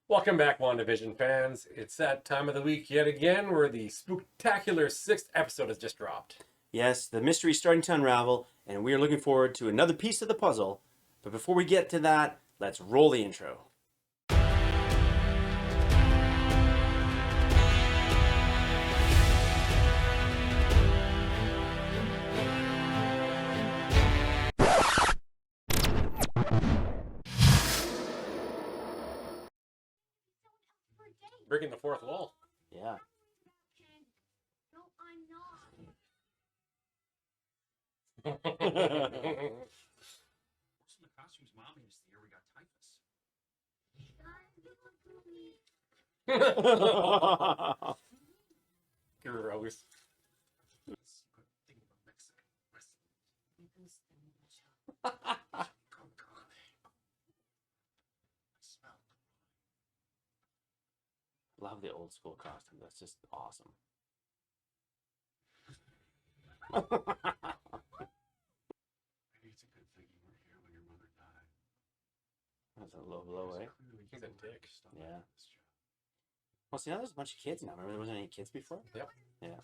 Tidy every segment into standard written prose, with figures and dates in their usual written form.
Welcome back, WandaVision fans. It's that time of the week yet again where the Spooktacular 6th episode has just dropped. Yes, the mystery is starting to unravel, and we are looking forward to another piece of the puzzle. But before we get to that, let's roll the intro. Breaking the fourth wall. Yeah. No, I'm not. Most of the costumes Mom used the year we got typhus. Gross. Good thing about Mexican wrestling. Oh, God. I smell Love the old school costume. That's just awesome. Maybe it's a good thing you weren't here when your mother died. That's a low blow, eh? Clearly He's a dick. Yeah. Well, see, now there's a bunch of kids now. Remember there wasn't any kids before? Yep. Yeah.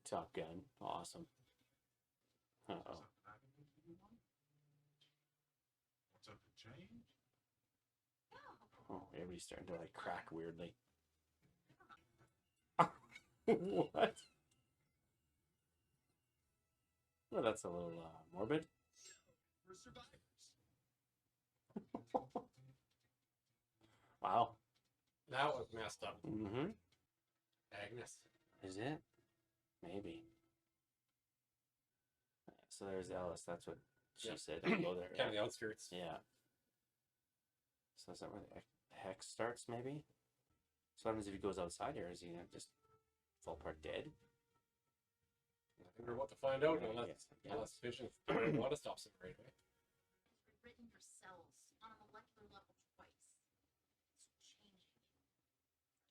Top Gun. Awesome. Uh-oh. What's up to change? Oh, everybody's starting to, like, crack weirdly. What? Well, that's a little morbid. We're survivors. Wow. That was messed up. Mm-hmm. Agnes. Is it? Maybe. So there's Alice. That's what she Yep. said. Don't go there. Kind of the outskirts. Yeah. So is that where the hex starts, maybe? So what happens if he goes outside here? Is he gonna just fall apart dead? I think we're about to find out Yeah, unless, yeah. unless Vision want to stop him right away. Written your cells on a molecular level twice. It's changing.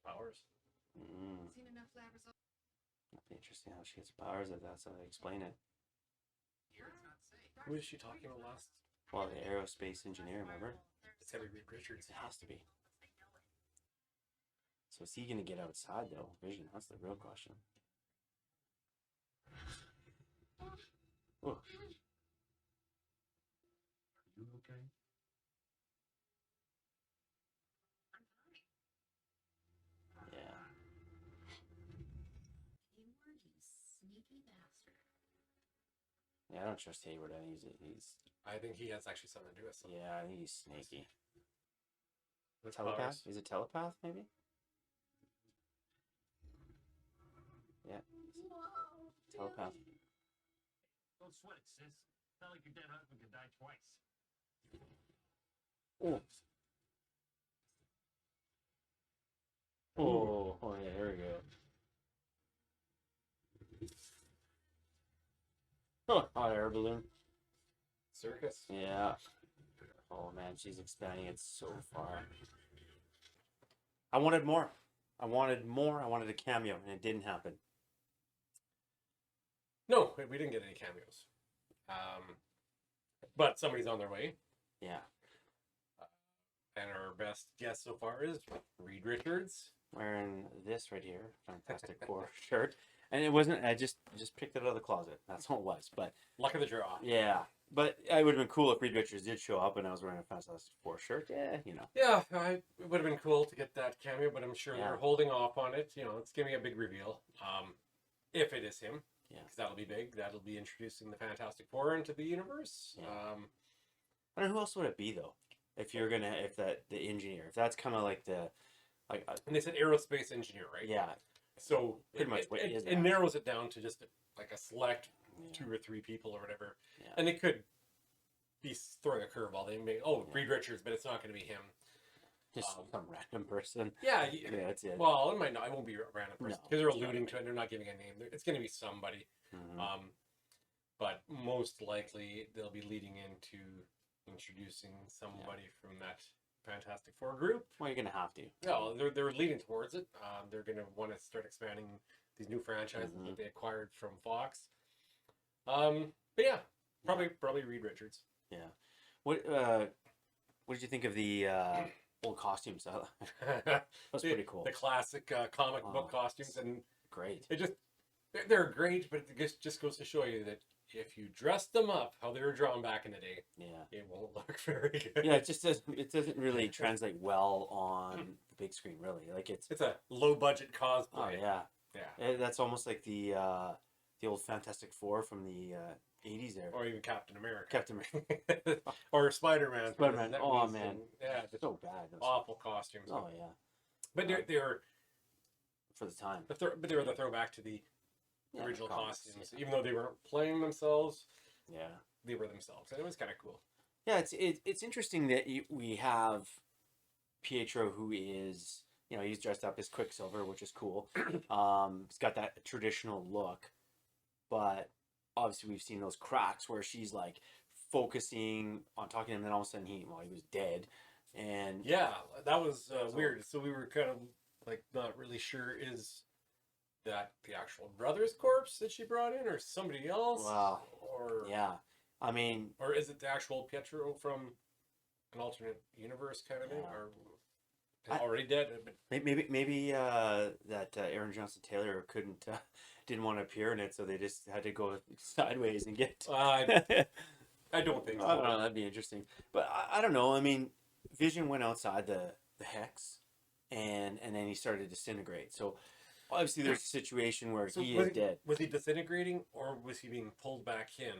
Powers. Seen enough lab results. That'd be interesting how she gets powers if that's how they explain it. Here it's not safe. Who is she talking about last? Well, the aerospace engineer, remember? It's Harry Reed Richards. It has to be. So is he gonna get outside though? Vision, that's the real question. Oh, Are you okay? yeah. Hayward, you sneaky bastard. Yeah, I don't trust Hayward. I think he's I think he has actually something to do with something. yeah, I think he's snaky. With Telepath? powers. Is it telepath, maybe? Yeah. Telepath. Don't sweat it, sis. It's not like your dead husband could die twice. Oh. Oh, yeah, here we go. Oh, hot air balloon. Circus. Yeah. Oh man, she's expanding it so far. I wanted more. I wanted more. I wanted a cameo, and it didn't happen. No, we didn't get any cameos. But somebody's on their way. Yeah. And our best guess so far is Reed Richards. Wearing this right here, Fantastic Four shirt, and it wasn't. I just picked it out of the closet. That's all it was. But Luck of the draw. yeah, but it would have been cool if Reed Richards did show up and I was wearing a Fantastic Four shirt. Yeah, you know. Yeah, it would have been cool to get that cameo, but I'm sure Yeah. they're holding off on it. You know, it's giving a big reveal. If it is him, Yeah. because that'll be big. That'll be introducing the Fantastic Four into the universe. Yeah. I don't know who else would it be though. If you're gonna, if that the engineer, if that's kind of like the, like And they said aerospace engineer, right? yeah, So Pretty much what he is it now. narrows it down to just like a select yeah. 2 or 3 people or whatever, Yeah. and it could be throwing a curveball. They may Reed Richards, but it's not going to be him. Just some random person. Yeah, Yeah, that's it. well, it might not. It won't be a random person No, because they're it's not alluding to it. They're not giving a name. It's going to be somebody. Mhm. But most likely they'll be leading into introducing somebody from that Fantastic Four group. Well, you're gonna have to. No, they're leading towards it. They're going to want to start expanding these new franchises that they acquired from Fox. But yeah, Probably Reed Richards. Yeah. What did you think of the old costumes? That's pretty cool. The classic comic book Oh, costumes, and Great. it just they're great, but it just goes to show you that if you dress them up how they were drawn back in the day, Yeah. it won't look very good. Yeah, it doesn't really translate well on the big screen, really. Like it's a low budget cosplay. oh yeah. Yeah. That's almost like the old Fantastic Four from the 80s there. Or even Captain America. Captain America. Or Spider-Man. Spider-Man. That Oh, was- man. Yeah, just So bad. Those- awful costumes. Oh yeah. But they were For the time. but they were the throwback to the Yeah, original comics, costumes. yeah. Even though they weren't playing themselves, Yeah. they were themselves, and it was kind of cool. Yeah, it's interesting that we have Pietro, who is, he's dressed up as Quicksilver, which is cool. He's got that traditional look, but obviously we've seen those cracks where she's like focusing on talking to him, and then all of a sudden he was dead, and Yeah, that was weird. So we were kind of like not really sure, is that the actual brother's corpse that she brought in, or somebody else, Wow. or yeah, I mean, or is it the actual Pietro from an alternate universe kind of thing, Yeah. or I- already dead? But maybe that Aaron Johnson Taylor didn't want to appear in it, so they just had to go sideways and get. I don't think so. I don't know. That'd be interesting, but I don't know. I mean, Vision went outside the hex, and then he started to disintegrate. So obviously, there's a situation where So he was is dead. Was he disintegrating, or was he being pulled back in,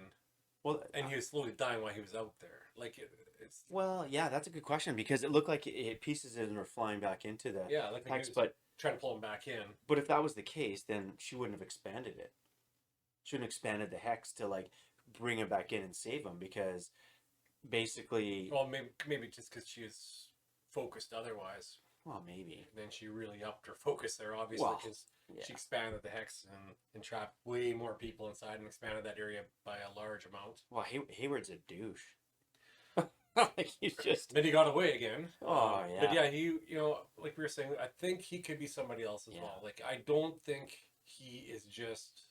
Well, and he was slowly dying while he was out there? Like it's well, yeah, that's a good question because it looked like pieces of him were flying back into the yeah, like he hex. was But trying to pull him back in. if that was the case, then she wouldn't have expanded it. She wouldn't have expanded the hex to like bring him back in and save him because basically, Well, maybe just because she was focused otherwise. well, maybe. Then she really upped her focus there, obviously, Well, because yeah. she expanded the hex and trapped way more people inside and expanded that area by a large amount. Well, Hayward's a douche. Like he's just. Then he got away again. Oh, But yeah. yeah, like we were saying, I think he could be somebody else as Yeah. well. Like, I don't think he is just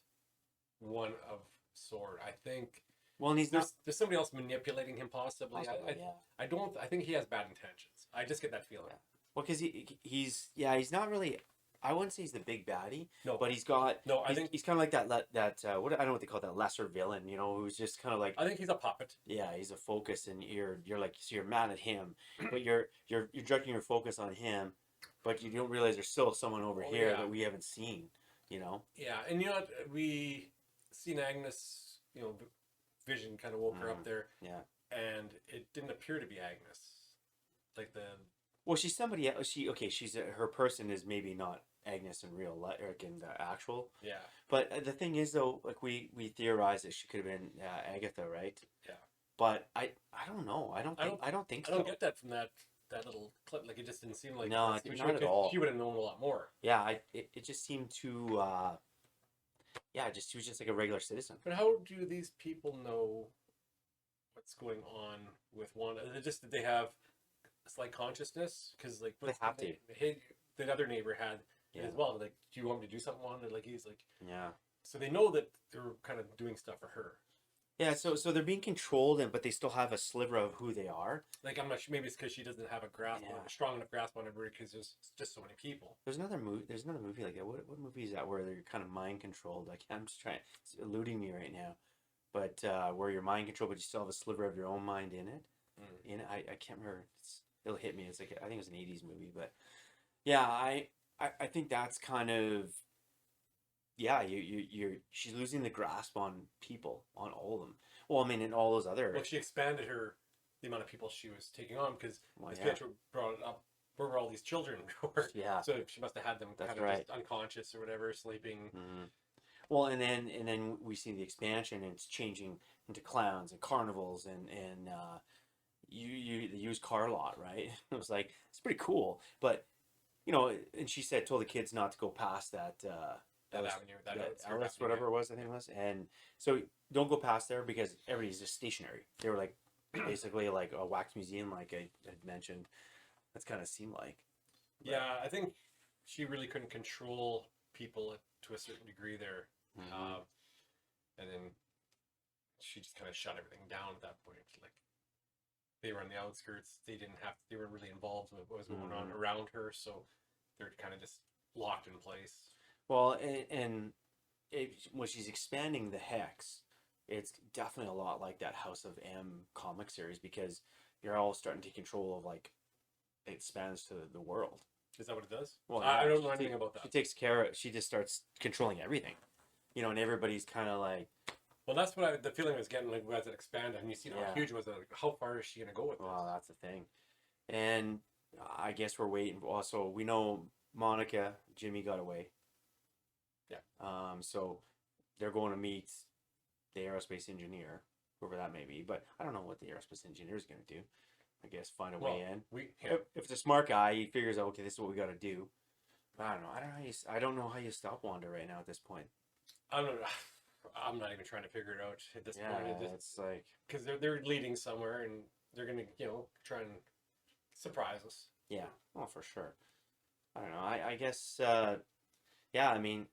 one of SWORD. I think Well, and he's not. there's somebody else manipulating him, possibly. Yeah. I think he has bad intentions. I just get that feeling. Yeah. Well, because he's not really. I wouldn't say he's the big baddie, No, but he's got. no, I he's, think he's kind of like that what I don't know what they call that lesser villain, who's just kind of like he's a puppet. yeah, he's a focus, and you're like so you're mad at him, but you're directing your focus on him, but you don't realize there's still someone over Oh, here yeah. that we haven't seen, Yeah, and you know what? We seen Agnes, Vision kind of woke her up there, Yeah. and it didn't appear to be Agnes. Like Well, she's somebody else. She's her person is maybe not Agnes in real life, like in the actual. yeah, But the thing is, though, like we theorized that she could have been Agatha, right? Yeah. But I don't know. I don't think I so. don't get that from that little clip. Like, it just didn't seem like No, she not at all. She would have known a lot more. Yeah, it just seemed too. She was just like a regular citizen. But how do these people know what's going on with Wanda? Is it just that they have a slight consciousness? Because like They have to. The other neighbor had Yeah. as well. Like, do you want me to do something, Wanda? Like, he's like, Yeah. so they know that they're kind of doing stuff for her. Yeah. So they're being controlled, but they still have a sliver of who they are. Like, I'm not sure. Maybe it's because she doesn't have a grasp, Yeah. a strong enough grasp on everybody because there's just so many people. There's another movie like that. What movie is that where they're kind of mind controlled? I'm just trying. It's eluding me right now. But where you're mind controlled, but you still have a sliver of your own mind in it. Mm. I can't remember. It'll hit me. It's like I think it was an '80s movie, but yeah, I think that's kind of yeah. She's losing the grasp on people, on all of them. Well, I mean, in all those other. Well, she expanded the amount of people she was taking on because as yeah. Pietro brought it up, where were all these children? Yeah. So she must have had them That's kind of right. just unconscious or whatever, sleeping. Mhm. Well, and then we see the expansion, and it's changing into clowns and carnivals and the used car lot, right? It was like it's pretty cool, but and she told the kids not to go past that That avenue, that Ellis, whatever it was, I think it was, and so don't go past there because everybody's just stationary. They were like basically like a wax museum, like I had mentioned. That's kind of seemed like. Yeah, I think she really couldn't control people to a certain degree there. Mhm. And then she just kind of shut everything down at that point. Like they were on the outskirts, they weren't really involved with what was going on around her, so they're kind of just locked in place. Well, when she's expanding the hex, it's definitely a lot like that House of M comic series, because you're all starting to take control of, like, it expands to the world. Is that what it does? Well, I yeah, don't know anything about that. She takes care of. She just starts controlling everything, you know, and everybody's kind of like. Well, that's what the feeling I was getting, like, as it expanded, and you see how huge was it, like, how far is she gonna go with this? Well, that's the thing, and I guess we're waiting. Also, we know Monica, Jimmy got away. Yeah. So they're going to meet the aerospace engineer, whoever that may be. But I don't know what the aerospace engineer is going to do. I guess find a way in. If it's a smart guy, he figures out, okay, this is what we got to do. But I don't know. I don't know how you stop Wanda right now at this point. I'm not even trying to figure it out at this point. It's like, because they're leading somewhere, and they're gonna, try and surprise us. Yeah, well, for sure. I don't know. I guess, yeah. I mean,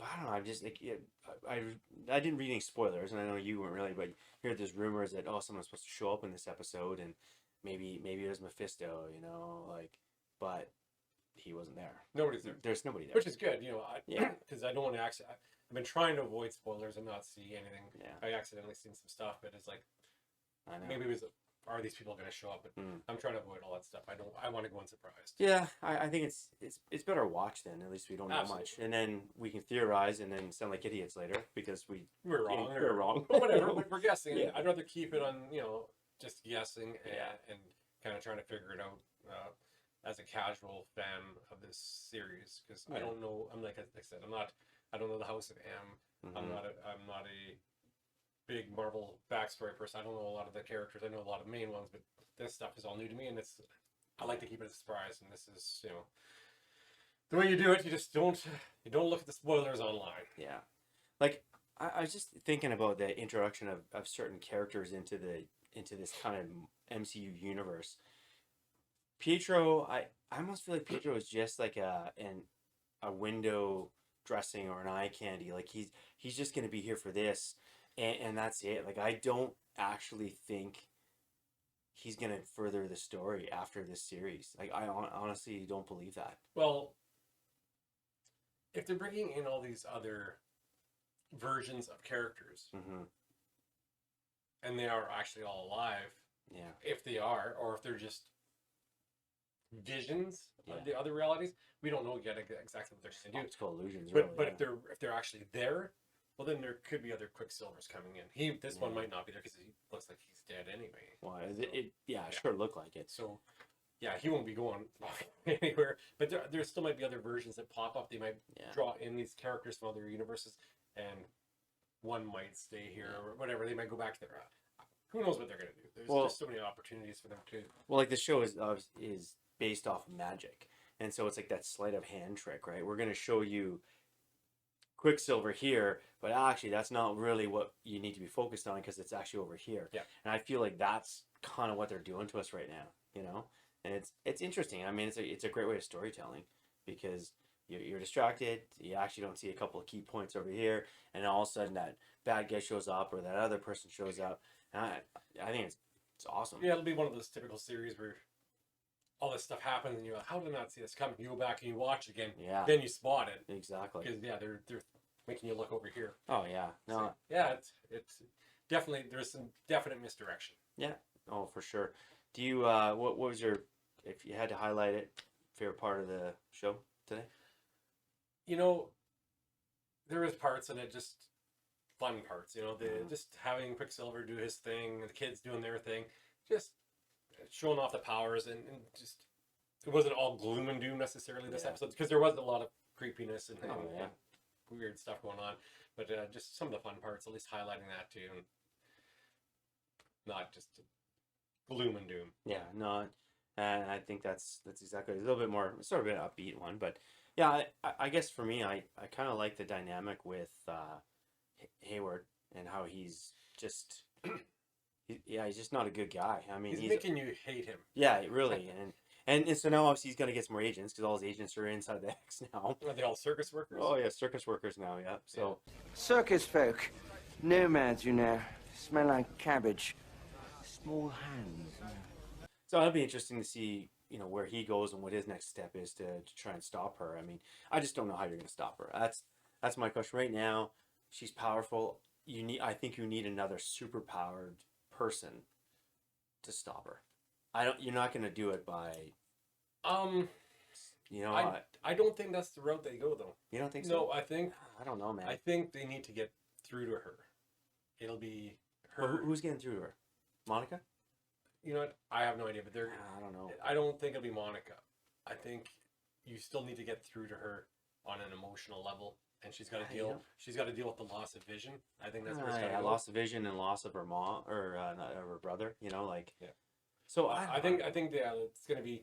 I don't know. I'm just like, I didn't read any spoilers, and I know you weren't really, but you heard there's rumors that someone's supposed to show up in this episode, and maybe it was Mephisto, like, but he wasn't there. Nobody's there. There's nobody there, which is good, Yeah. because I don't want to I've been trying to avoid spoilers and not see anything. Yeah. I accidentally seen some stuff, but it's like, I know. maybe it was, are these people going to show up? But I'm trying to avoid all that stuff. I want to go unsurprised. Yeah, I think it's better to watch then. At least we don't know much, and then we can theorize and then sound like idiots later because we're wrong. We're wrong. But whatever, we're guessing. Yeah. I'd rather keep it on, just guessing and kind of trying to figure it out as a casual fan of this series, because I don't know. I'm like I said, I don't know the House of M. I'm not a big Marvel backstory person. I don't know a lot of the characters. I know a lot of the main ones, but this stuff is all new to me, and I like to keep it a surprise. And this is, the way you do it. You just don't look at the spoilers online. Yeah, like I was just thinking about the introduction of certain characters into this kind of MCU universe. Pietro, I almost feel like Pietro is just like a window dressing or an eye candy. Like he's just gonna be here for this. And that's it. Like, I don't actually think he's going to further the story after this series. Like, I honestly don't believe that. Well, if they're bringing in all these other versions of characters, and they are actually all alive, if they are, or if they're just visions of the other realities, we don't know yet exactly what they're going to do. Optical illusions, But, really, but if they're actually there, well, then there could be other Quicksilvers coming in. This one might not be there because he looks like he's dead anyway. Well, it sure looked like it. So, yeah, he won't be going anywhere. But there still might be other versions that pop up. They might draw in these characters from other universes, and one might stay here or whatever. They might go back to their. Who knows what they're going to do? There's just so many opportunities for them to. Well, like the show is based off of magic, and so it's like that sleight of hand trick, right? We're going to show you Quicksilver here, but actually that's not really what you need to be focused on because it's actually over here. Yeah. And I feel like that's kind of what they're doing to us right now, And it's interesting. I mean, it's a great way of storytelling because you're distracted. You actually don't see a couple of key points over here, and all of a sudden that bad guy shows up or that other person shows up. And I think it's awesome. Yeah, it'll be one of those typical series where all this stuff happens and you're like, how did I not see this coming? You go back and you watch again. Yeah. Then you spot it. Exactly. Because they're making you look over here. Oh yeah. No. So, yeah, it's definitely, there's some definite misdirection. Yeah. Oh, for sure. Do you what was your, if you had to highlight it, favorite part of the show today? There was parts in it, just fun parts. Just having Quicksilver do his thing, the kids doing their thing, just showing off the powers, and just it wasn't all gloom and doom necessarily this episode, because there was a lot of creepiness and weird stuff going on, but just some of the fun parts, at least highlighting that too, and not just gloom and doom. Yeah, no, and I think that's exactly a little bit more, sort of an upbeat one, but yeah, I guess for me, I kind of like the dynamic with Hayward and how he's just. He's just not a good guy. I mean, he's making you hate him. Yeah, really, and so now obviously he's gonna get some more agents because all his agents are inside the X now. Are they all circus workers? Oh yeah, circus workers now. Yeah. So circus folk, nomads, Smell like cabbage. Small hands. So it'll be interesting to see, you know, where he goes and what his next step is to try and stop her. I mean, I just don't know how you're going to stop her. That's my question right now. She's powerful. I think you need another super powered person to stop her. You're not going to do it by, you know, I don't think that's the route they go though. you don't think so? No, I don't know, man. I think they need to get through to her. It'll be her. Well, who's getting through to her? Monica? You know what? I have no idea, but they're. I don't know. I don't think it'll be Monica. I think you still need to get through to her on an emotional level, and she's got to deal. Yeah. She's got to deal with the loss of vision. I think that's where it's Yeah, got to go. loss of vision and loss of her mom or her brother. You know, like. Yeah. So I think yeah, it's going to be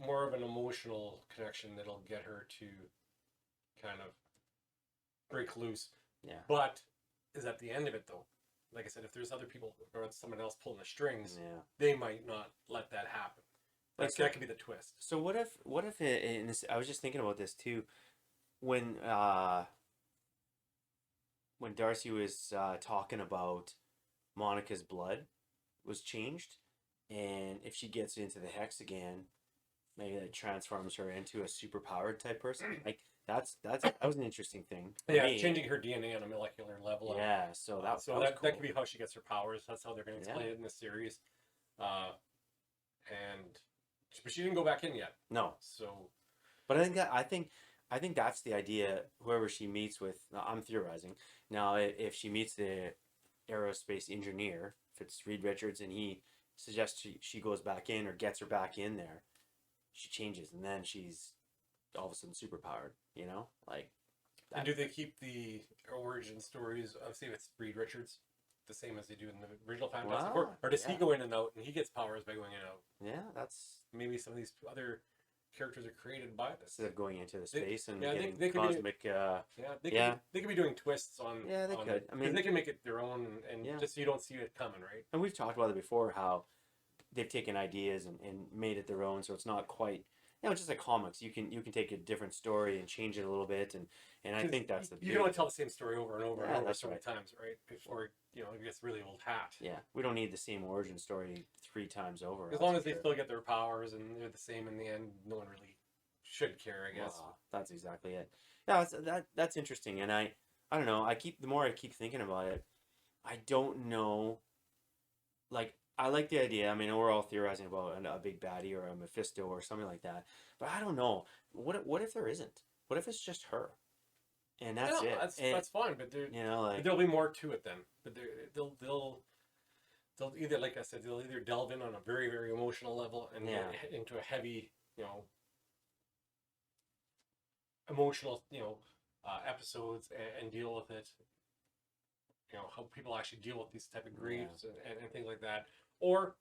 more of an emotional connection that'll get her to kind of break loose. Yeah. But is at the end of it though. Like I said, if there's other people or someone else pulling the strings, Yeah. they might not let that happen. Like that could be the twist. So what if and this, I was just thinking about this too, when Darcy was talking about Monica's blood was changed, and if she gets into the hex again, maybe that transforms her into a super powered type person. Like that was an interesting thing. for Yeah, me. changing her DNA on a molecular level. Yeah, so that so was that cool. could be how she gets her powers. That's how they're going to explain Yeah. it in the series. But she didn't go back in yet. No, So but I think that's the idea. Whoever she meets with, I'm theorizing now. If she meets the aerospace engineer, if it's Reed Richards, and he suggests she goes back in or gets her back in there, she changes, and then she's all of a sudden super powered. You know, like. and do they keep the origin stories of, say, it's Reed Richards, the same as they do in the original Fantastic Four? Wow, Or does he yeah. go in and out and he gets powers by going in and out? Yeah, that's Maybe some of these other characters are created by this. instead of going into the space and yeah, getting they could be- cosmic. Yeah, they could, Yeah. They could be doing twists on. Yeah, they on could. it, I 'cause mean- they can make it their own, and Yeah. just so you don't see it coming, right? And we've talked about it before, how they've taken ideas and made it their own, so it's not quite, you know, just like comics. You can take a different story and change it a little bit, and I 'Cause think that's the you can only tell the same story over and over Yeah, and over that's so many right. times, right? Before it gets really old hat. yeah. We don't need the same origin story 3 times over. As that's long for as they sure. still get their powers and they're the same in the end, no one really should care, I guess. Wow, that's exactly it. Yeah, that's interesting, and I don't know. The more I keep thinking about it, I don't know. Like, I like the idea. I mean, we're all theorizing about a big baddie or a Mephisto or something like that, but I don't know. What if there isn't? What if it's just her? And that's Yeah, it. And, that's fine, but you know, but like, there'll be more to it then. But they'll either, like I said, they'll either delve in on a very, very emotional level and Yeah. get into a heavy, emotional, episodes and deal with it. How people actually deal with these type of griefs and things like that. Or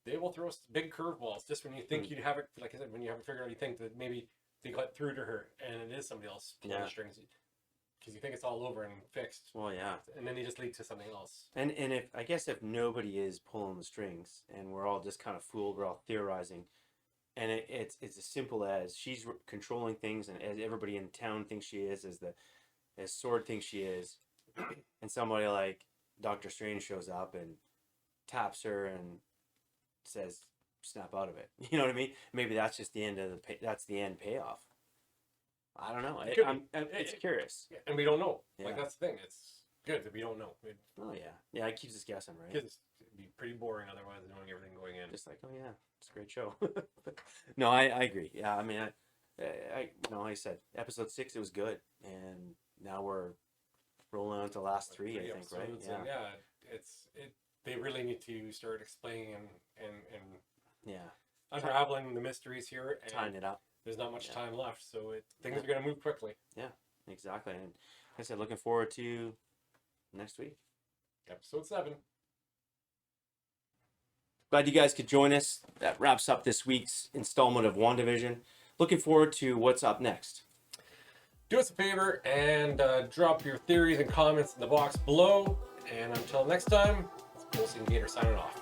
they will throw us big curveballs just when you think you have it, like I said, when you haven't figured out, you think that maybe they got through to her and it is somebody else pulling Yeah. the strings. Because you think it's all over and fixed. well, yeah. And then they just lead to something else. And if nobody is pulling the strings and we're all just kind of fooled, we're all theorizing, and it's as simple as she's controlling things, and as everybody in town thinks she is, as Sword thinks she is, and somebody like Doctor Strange shows up and taps her and says, "Snap out of it." You know what I mean? Maybe that's just the end of that's the end payoff. I don't know. It could be. It's curious. And we don't know. Yeah. Like, that's the thing. It's good that we don't know. Oh yeah, it keeps us guessing, right? Because it'd be pretty boring otherwise, knowing everything going in. Just like, oh yeah, it's a great show. No, I agree. Yeah, I mean, like I said, episode 6 it was good, and now we're rolling on to the last 3, I think, right? episodes, and they really need to start explaining and Yeah, unraveling the mysteries here. And tying it up. there's not much Yeah. time left, so things are going to move quickly. Exactly, and like I said, looking forward to next week. Episode 7. Glad you guys could join us. That wraps up this week's installment of WandaVision. Looking forward to what's up next. Do us a favor and drop your theories and comments in the box below. And until next time, it's Pulsing Gator signing off.